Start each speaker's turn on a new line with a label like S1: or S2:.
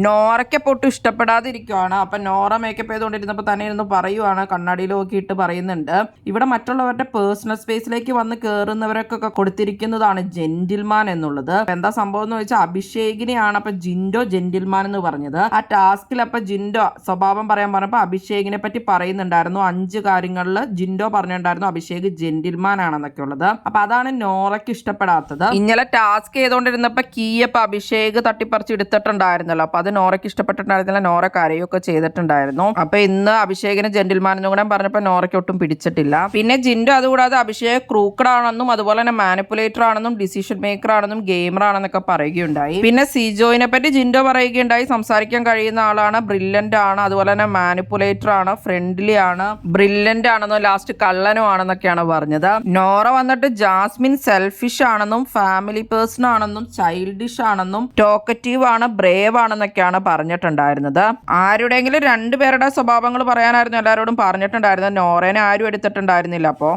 S1: നോറയ്ക്ക് പൊട്ടും ഇഷ്ടപ്പെടാതിരിക്കുവാണ്. അപ്പം നോറ മേക്കപ്പ് ചെയ്തുകൊണ്ടിരുന്നപ്പോൾ തന്നെ ഇരുന്ന് പറയുവാണ്, കണ്ണാടിയിൽ നോക്കിയിട്ട് പറയുന്നുണ്ട്, ഇവിടെ മറ്റുള്ളവരുടെ പേഴ്സണൽ സ്പേസിലേക്ക് വന്ന് കയറുന്നവരൊക്കെ കൊടുത്തിരിക്കുന്നതാണ് ജെന്റിൽമാൻ എന്നുള്ളത്. എന്താ സംഭവം എന്ന് വെച്ചാൽ അഭിഷേകിനെയാണ് അപ്പൊ ജിൻഡോ ജെന്റിൽമാൻ എന്ന് പറഞ്ഞത്. ആ ടാസ്കിൽ അപ്പൊ ജിൻഡോ സ്വഭാവം പറയാൻ പറഞ്ഞപ്പോൾ അഭിഷേകിനെ പറ്റി പറയുന്നുണ്ടായിരുന്നു. 5 കാര്യങ്ങളിൽ ജിൻഡോ പറഞ്ഞിട്ടുണ്ടായിരുന്നു അഭിഷേക് ജെന്റിൽമാൻ ആണെന്നൊക്കെ ഉള്ളത്. അപ്പൊ അതാണ് നോറയ്ക്ക് ഇഷ്ടപ്പെടാത്തത്. ഇന്നലെ ടാസ്ക് ചെയ്തുകൊണ്ടിരുന്നപ്പോ കീയപ്പോ അഭിഷേക് തട്ടിപ്പറിച്ച് എടുത്തിട്ടുണ്ടായിരുന്നല്ലോ. അപ്പൊ അത് നോറയ്ക്ക് ഇഷ്ടപ്പെട്ടിട്ടുണ്ടായിരുന്നില്ല. നോറ കരയൊക്കെ ചെയ്തിട്ടുണ്ടായിരുന്നു. അപ്പൊ ഇന്ന് അഭിഷേകിന് ജെന്റിൽമാൻ എന്നും കൂടെ പറഞ്ഞപ്പോൾ നോറയ്ക്ക് ഒട്ടും പിടിച്ചിട്ടില്ല. പിന്നെ ജിൻഡോ അതുകൂടാതെ അഭിഷേക് ക്രൂക്കഡ് ആണെന്നും അതുപോലെ തന്നെ മാനിപ്പുലേറ്റർ ആണെന്നും ഡിസിഷൻ മേക്കർ ആണെന്നും ഗെയിമർ ആണെന്നൊക്കെ പറയുകയുണ്ടായി. പിന്നെ സിജോയിനെ പറ്റി ജിൻഡോ പറയുകയുണ്ടായി, സംസാരിക്കാൻ കഴിയുന്ന ആളാണ്, ബ്രില്യന്റ് ആണ്, അതുപോലെ തന്നെ മാനിപ്പുലേറ്റർ ആണ്, ഫ്രണ്ട്ലി ആണ്, ബ്രില്യന്റ് ആണെന്നും ലാസ്റ്റ് കള്ളനും ആണെന്നൊക്കെയാണ് പറഞ്ഞത്. നോറ വന്നിട്ട് ജാസ്മിൻ സെൽഫിഷ് ആണെന്നും ഫാമിലി പേഴ്സൺ ആണെന്നും ചൈൽഡിഷ് ആണെന്നും ടോക്കറ്റീവ് ആണ്, ബ്രേവ് ആണെന്നൊക്കെയാണ് പറഞ്ഞിട്ടുണ്ടായിരുന്നത്. ആരുടെയെങ്കിലും 2 പേരുടെ സ്വഭാവങ്ങൾ പറയാനായിരുന്നു എല്ലാവരോടും പറഞ്ഞിട്ടുണ്ടായിരുന്നത്. നോറേനെ ആരും എടുത്തിട്ടുണ്ടായിരുന്നില്ല. അപ്പോ